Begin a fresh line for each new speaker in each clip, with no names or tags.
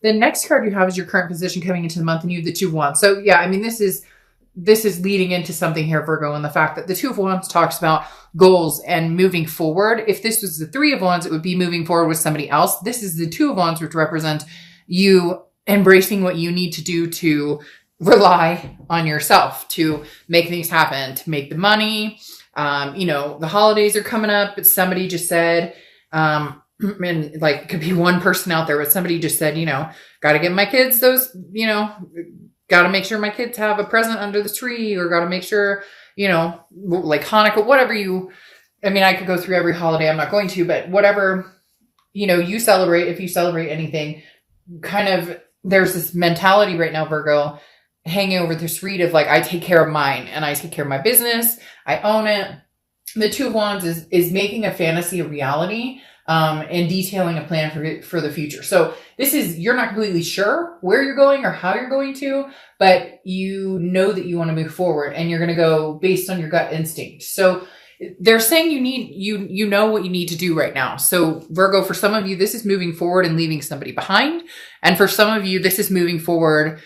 The next card you have is your current position coming into the month, and you have the Two of Wands. So yeah, I mean, this is leading into something here, Virgo, and the fact that the Two of Wands talks about goals and moving forward. If this was the Three of Wands, it would be moving forward with somebody else. This is the Two of Wands, which represent you embracing what you need to do to rely on yourself, to make things happen, to make the money. The holidays are coming up, but somebody just said, and like, it could be one person out there, but somebody just said, got to get my kids those, got to make sure my kids have a present under the tree, or got to make sure, like Hanukkah, whatever I could go through every holiday. I'm not going to, but whatever, you celebrate, if you celebrate anything, kind of, there's this mentality right now, Virgo, hanging over this read of like, I take care of mine and I take care of my business. I own it. The Two of Wands is making a fantasy a reality, and detailing a plan for the future. So this is, you're not completely sure where you're going or how you're going to, but you know that you want to move forward, and you're going to go based on your gut instinct. So they're saying you know what you need to do right now. So Virgo, for some of you, this is moving forward and leaving somebody behind. And for some of you, this is moving forward,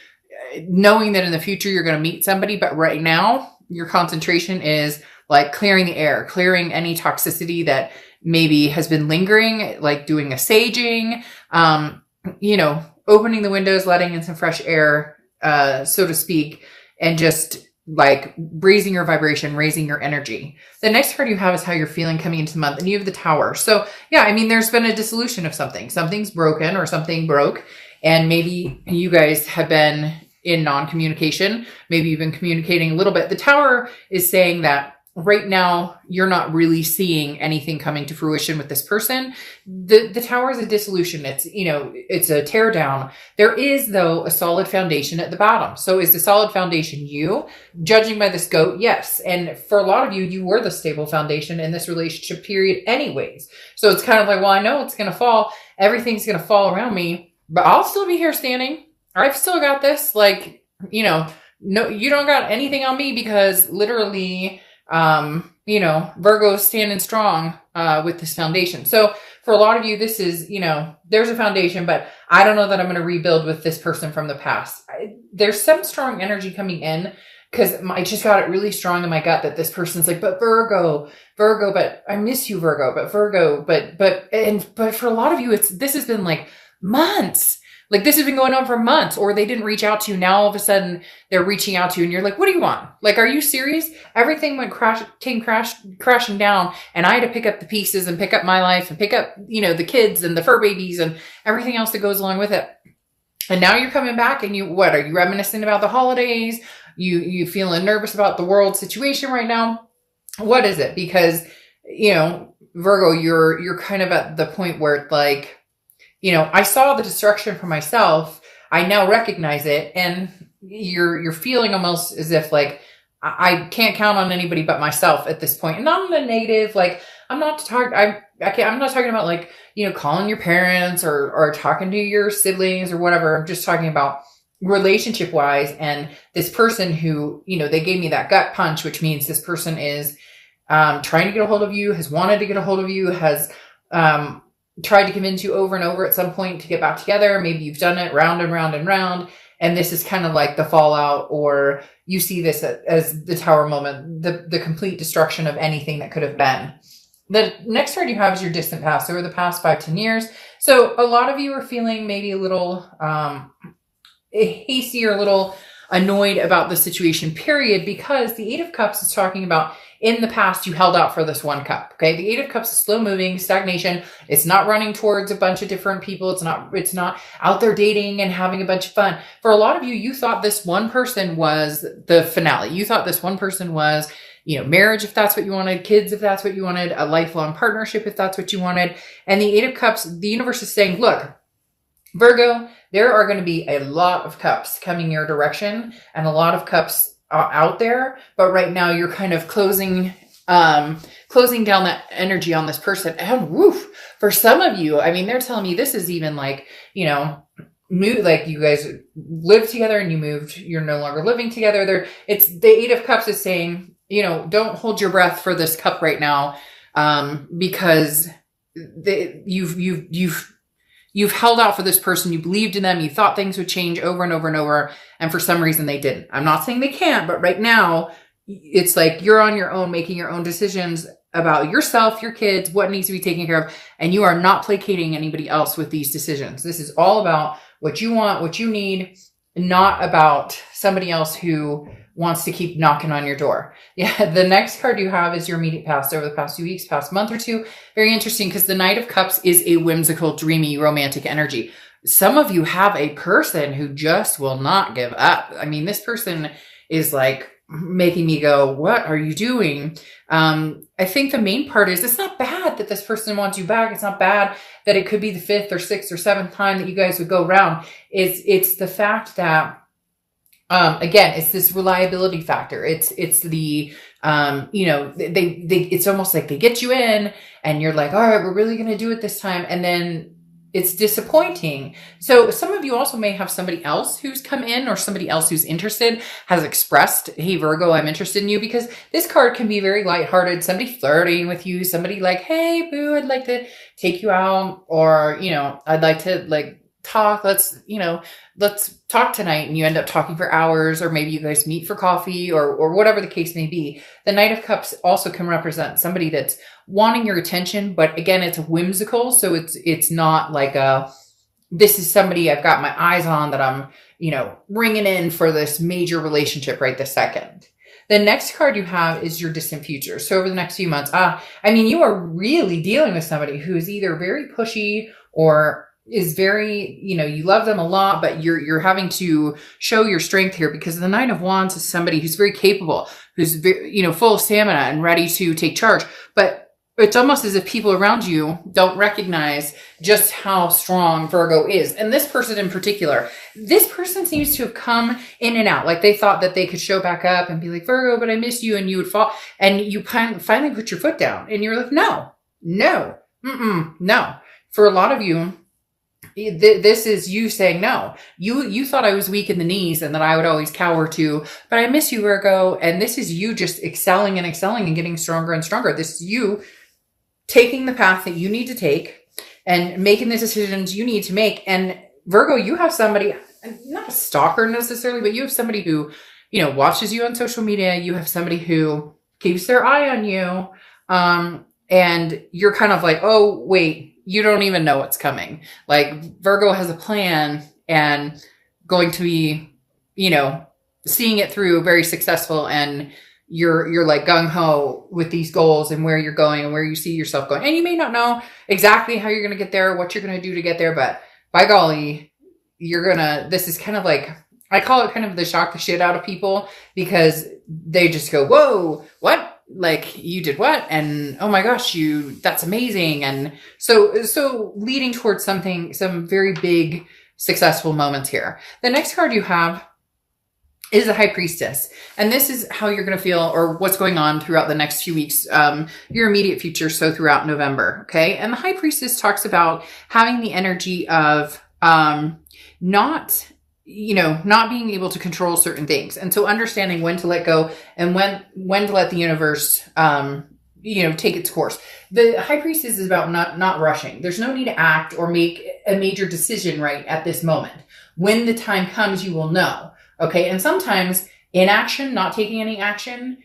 knowing that in the future you're going to meet somebody. But right now, your concentration is like clearing the air, clearing any toxicity that maybe has been lingering, like doing a saging, opening the windows, letting in some fresh air, so to speak, and just like raising your vibration, raising your energy. The next card you have is how you're feeling coming into the month, and you have the Tower. So yeah, there's been a dissolution of something. Something's broken or something broke, and maybe you guys have been in non-communication. Maybe you've been communicating a little bit. The Tower is saying that right now you're not really seeing anything coming to fruition with this person. The Tower is a dissolution. It's a tear down. There is, though, a solid foundation at the bottom. So is the solid foundation you? Judging by this goat, yes. And for a lot of you, you were the stable foundation in this relationship period anyways. So it's kind of like, well, I know it's going to fall. Everything's going to fall around me, but I'll still be here standing. I've still got this. Like, no, you don't got anything on me, because literally, Virgo's standing strong, with this foundation. So for a lot of you, this is, there's a foundation, but I don't know that I'm going to rebuild with this person from the past. There's some strong energy coming in, because I just got it really strong in my gut that this person's like, but Virgo, but I miss you, Virgo, but Virgo, but for a lot of you, this has been like months. Like, this has been going on for months, or they didn't reach out to you. Now all of a sudden they're reaching out to you, and you're like, what do you want? Like, are you serious? Everything came crashing down, and I had to pick up the pieces and pick up my life and pick up, the kids and the fur babies and everything else that goes along with it. And now you're coming back, and are you reminiscing about the holidays? You feeling nervous about the world situation right now? What is it? Because, Virgo, you're kind of at the point where it's like, I saw the destruction for myself. I now recognize it. And you're feeling almost as if like, I can't count on anybody but myself at this point. And not in a negative, like, I'm not talking about like, calling your parents or talking to your siblings or whatever. I'm just talking about relationship wise. And this person who, they gave me that gut punch, which means this person is, trying to get a hold of you, has wanted to get a hold of you, has, tried to convince you over and over at some point to get back together. Maybe you've done it round and round and round. And this is kind of like the fallout, or you see this as the Tower moment, the complete destruction of anything that could have been. The next card you have is your distant past, over the past 5-10 years. So a lot of you are feeling maybe a little hasty or a little annoyed about the situation, period, because the Eight of Cups is talking about in the past, you held out for this one cup. Okay. The Eight of Cups is slow moving, stagnation. It's not running towards a bunch of different people. It's not out there dating and having a bunch of fun. For a lot of you, you thought this one person was the finale. You thought this one person was, marriage, if that's what you wanted, kids, if that's what you wanted, a lifelong partnership, if that's what you wanted. And the Eight of Cups, the universe is saying, look, Virgo, there are going to be a lot of cups coming your direction, and a lot of cups out there, but right now you're kind of closing down that energy on this person. And woof, for some of you, they're telling me this is even like, like you guys lived together and you moved, you're no longer living together. It's the Eight of Cups is saying, don't hold your breath for this cup right now, because you've You've held out for this person. You believed in them. You thought things would change over and over and over. And for some reason they didn't. I'm not saying they can't, but right now it's like you're on your own, making your own decisions about yourself, your kids, what needs to be taken care of. And you are not placating anybody else with these decisions. This is all about what you want, what you need, not about somebody else who wants to keep knocking on your door. Yeah. The next card you have is your immediate past over the past 2 weeks, past month or two. Very interesting because the Knight of Cups is a whimsical, dreamy, romantic energy. Some of you have a person who just will not give up. I mean, this person is like making me go, what are you doing? I think the main part is it's not bad that this person wants you back. It's not bad that it could be the 5th or 6th or 7th time that you guys would go around. It's the fact that, again, it's this reliability factor. It's the, it's almost like they get you in and you're like, all right, we're really going to do it this time. And then it's disappointing. So some of you also may have somebody else who's come in or somebody else who's interested has expressed, hey, Virgo, I'm interested in you, because this card can be very lighthearted. Somebody flirting with you, somebody like, hey, boo, I'd like to take you out, or, I'd like to talk. Let's talk tonight. And you end up talking for hours, or maybe you guys meet for coffee or whatever the case may be. The Knight of Cups also can represent somebody that's wanting your attention, but again, it's whimsical. So it's not like this is somebody I've got my eyes on that I'm, bringing in for this major relationship right this second. The next card you have is your distant future. So over the next few months, you are really dealing with somebody who is either very pushy or is very, you love them a lot, but you're having to show your strength here, because the Nine of Wands is somebody who's very capable, who's very, full of stamina and ready to take charge. But it's almost as if people around you don't recognize just how strong Virgo is. And this person in particular, this person seems to have come in and out. Like they thought that they could show back up and be like, Virgo, but I miss you. And you would fall. And you finally put your foot down and you're like, no. For a lot of you, this is you saying no. You thought I was weak in the knees and that I would always cower to, but I miss you, Virgo. And this is you just excelling and getting stronger and stronger. This is you taking the path that you need to take and making the decisions you need to make. And Virgo, you have somebody, not a stalker necessarily, but you have somebody who, watches you on social media. You have somebody who keeps their eye on you. And you're kind of like, oh, wait, you don't even know what's coming. Like Virgo has a plan and going to be, seeing it through, very successful. And you're like gung ho with these goals and where you're going and where you see yourself going. And you may not know exactly how you're going to get there, what you're going to do to get there, but by golly, this is kind of like, I call it kind of the shock the shit out of people, because they just go, whoa, what? Like you did what? And oh my gosh, that's amazing. And so leading towards some very big, successful moments here. The next card you have is the High Priestess. And this is how you're going to feel, or what's going on throughout the next few weeks, your immediate future. So throughout November. Okay. And the High Priestess talks about having the energy of, not being able to control certain things. And so understanding when to let go and when to let the universe, take its course. The High Priestess is about not rushing. There's no need to act or make a major decision right at this moment. When the time comes, you will know. Okay. And sometimes inaction, not taking any action,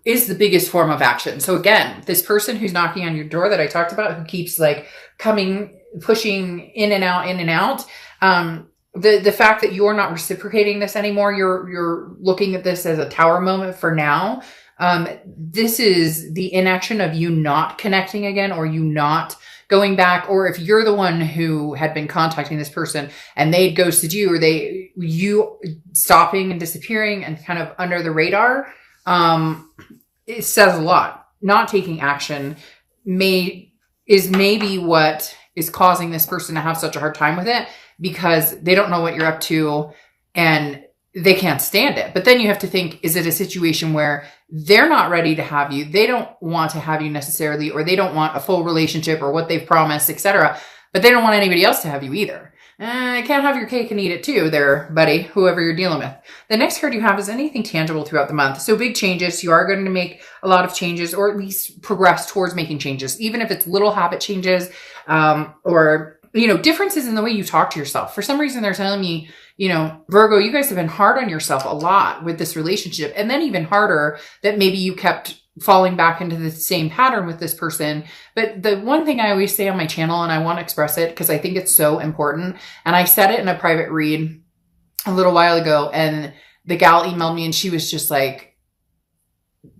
is the biggest form of action. So again, this person who's knocking on your door that I talked about, who keeps like pushing in and out, the fact that you're not reciprocating this anymore, you're looking at this as a tower moment for now. This is the inaction of you not connecting again, or you not going back, or if you're the one who had been contacting this person and they'd ghosted you, or you stopping and disappearing and kind of under the radar, it says a lot. Not taking action is maybe what is causing this person to have such a hard time with it, because they don't know what you're up to and they can't stand it. But then you have to think, is it a situation where they're not ready to have you? They don't want to have you necessarily, or they don't want a full relationship or what they've promised, etc. But they don't want anybody else to have you either. I can't have your cake and eat it too there, buddy, whoever you're dealing with. The next card you have is anything tangible throughout the month. So big changes. You are going to make a lot of changes, or at least progress towards making changes, even if it's little habit changes, or differences in the way you talk to yourself. For some reason, they're telling me, Virgo, you guys have been hard on yourself a lot with this relationship. And then even harder that maybe you kept falling back into the same pattern with this person. But the one thing I always say on my channel, and I want to express it because I think it's so important, and I said it in a private read a little while ago, and the gal emailed me and she was just like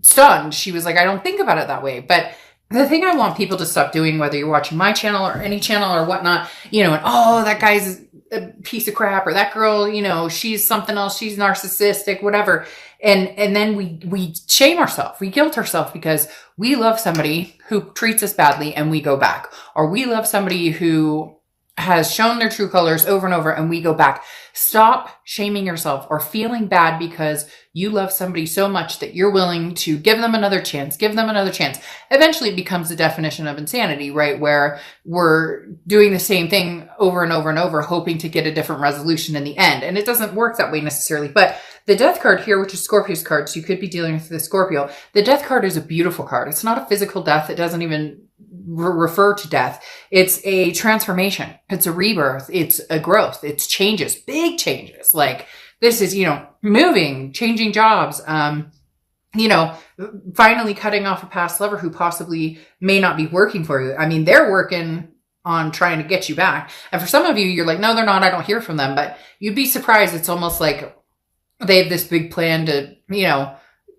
stunned. She was like, I don't think about it that way. But the thing I want people to stop doing, whether you're watching my channel or any channel or whatnot, and oh, that guy's a piece of crap, or that girl, she's something else, she's narcissistic, whatever. And then we shame ourselves, we guilt ourselves because we love somebody who treats us badly and we go back, or we love somebody who has shown their true colors over and over and we go back. Stop shaming yourself or feeling bad because you love somebody so much that you're willing to give them another chance, Eventually it becomes the definition of insanity, right? Where we're doing the same thing over and over and over, hoping to get a different resolution in the end. And it doesn't work that way necessarily. But the death card here, which is Scorpio's card, so you could be dealing with the Scorpio. The death card is a beautiful card. It's not a physical death. It doesn't even refer to death. It's a transformation. It's a rebirth. It's a growth. It's changes, big changes. Like this is, moving, changing jobs, finally cutting off a past lover who possibly may not be working for you. I mean, they're working on trying to get you back. And for some of you, you're like, no, they're not. I don't hear from them. But you'd be surprised. It's almost like they have this big plan to,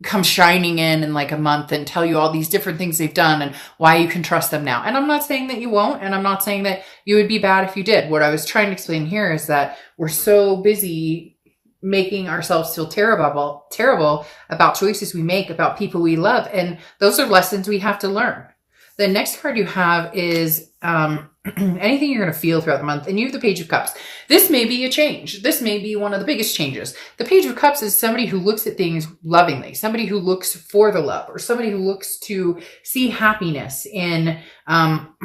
come shining in like a month and tell you all these different things they've done and why you can trust them now. And I'm not saying that you won't, and I'm not saying that you would be bad if you did. What I was trying to explain here is that we're so busy making ourselves feel terrible about choices we make, about people we love. And those are lessons we have to learn. The next card you have is anything you're going to feel throughout the month. And you have the Page of Cups. This may be a change. This may be one of the biggest changes. The Page of Cups is somebody who looks at things lovingly, somebody who looks for the love, or somebody who looks to see happiness in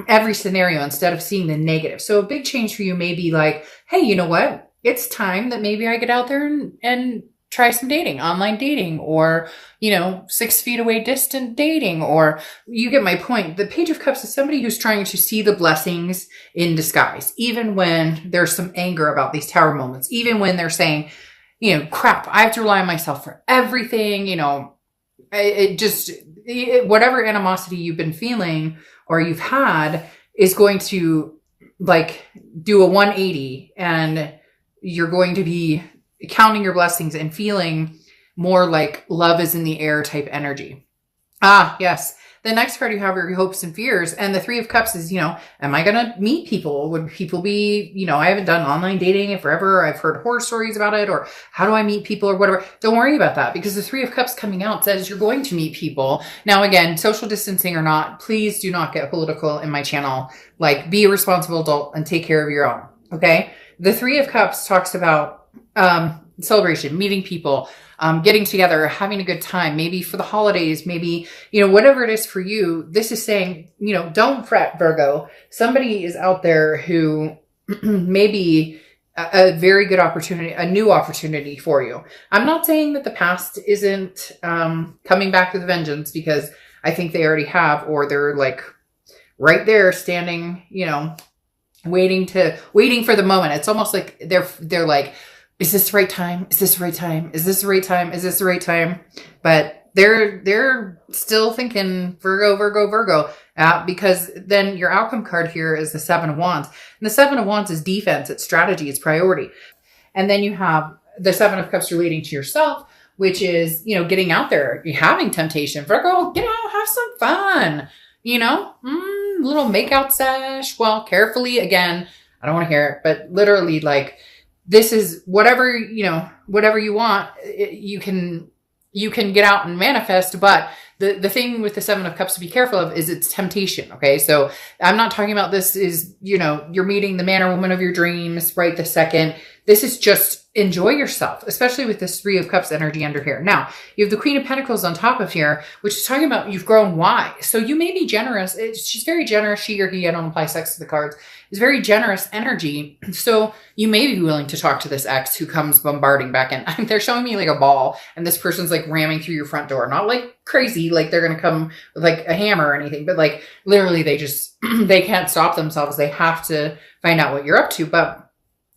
every scenario instead of seeing the negative. So a big change for you may be like, hey, you know what? It's time that maybe I get out there and try some dating, online dating, or, 6 feet away distant dating, or you get my point. The Page of Cups is somebody who's trying to see the blessings in disguise, even when there's some anger about these tower moments, even when they're saying, crap, I have to rely on myself for everything, whatever animosity you've been feeling or you've had is going to like do a 180, and you're going to be counting your blessings and feeling more like love is in the air type energy. Ah, yes. The next card you have are your hopes and fears. And the Three of Cups is, am I going to meet people? Would people be, I haven't done online dating in forever. I've heard horror stories about it, or how do I meet people or whatever. Don't worry about that, because the Three of Cups coming out says you're going to meet people. Now, again, social distancing or not, please do not get political in my channel. Like, be a responsible adult and take care of your own. Okay. The Three of Cups talks about, celebration, meeting people, getting together, having a good time, maybe for the holidays, maybe, whatever it is for you. This is saying, don't fret, Virgo. Somebody is out there who may be a very good opportunity, a new opportunity for you. I'm not saying that the past isn't coming back with vengeance, because I think they already have, or they're like right there standing, waiting for the moment. It's almost like they're like, is this the right time? Is this the right time? Is this the right time? Is this the right time? But they're still thinking Virgo, because then your outcome card here is the Seven of Wands. And the Seven of Wands is defense, it's strategy, it's priority. And then you have the Seven of Cups relating to yourself, which is, getting out there, you're having temptation. Virgo, get out, have some fun, little makeout sesh. Well, carefully, again, I don't want to hear it, but literally, like, this is whatever you want, you can get out and manifest. But the thing with the Seven of Cups to be careful of is it's temptation. Okay. So I'm not talking about this is, you're meeting the man or woman of your dreams right this second. This is just enjoy yourself, especially with this Three of Cups energy under here. Now, you have the Queen of Pentacles on top of here, which is talking about you've grown wise. So you may be generous. She's very generous. She or he, I don't apply sex to the cards, is very generous energy. So you may be willing to talk to this ex who comes bombarding back in. They're showing me like a ball, and this person's like ramming through your front door. Not like crazy, like they're going to come with like a hammer or anything, but like literally they just, they can't stop themselves. They have to find out what you're up to. But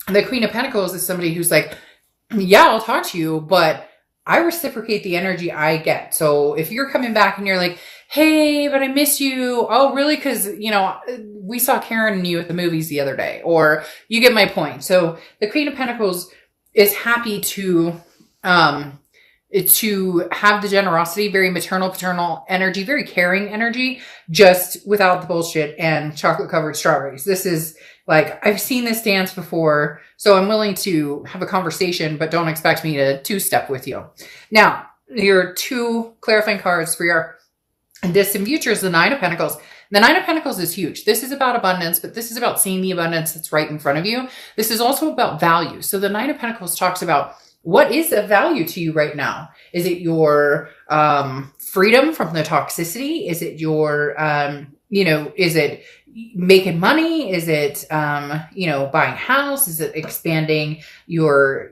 the Queen of Pentacles is somebody who's like, yeah, I'll talk to you, but I reciprocate the energy I get. So if you're coming back and you're like, hey, but I miss you. Oh, really? Because, you know, we saw Karen and you at the movies the other day, or you get my point. So the Queen of Pentacles is happy to have the generosity, very maternal, paternal energy, very caring energy, just without the bullshit and chocolate covered strawberries. This is like, I've seen this dance before, so I'm willing to have a conversation, but don't expect me to two-step with you. Now, your two clarifying cards for your distant future is the Nine of Pentacles. The Nine of Pentacles is huge. This is about abundance, but this is about seeing the abundance that's right in front of you. This is also about value. So the Nine of Pentacles talks about what is of value to you right now. Is it your freedom from the toxicity? Is it your, is it making money? Is it, buying a house? Is it expanding your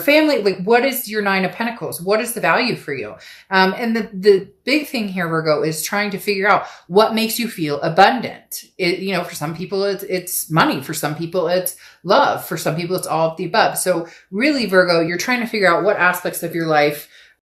family? Like, what is your Nine of Pentacles? What is the value for you? And the big thing here, Virgo, is trying to figure out what makes you feel abundant. For some people, it's money. For some people, it's love. For some people, it's all of the above. So really, Virgo, you're trying to figure out what aspects of your life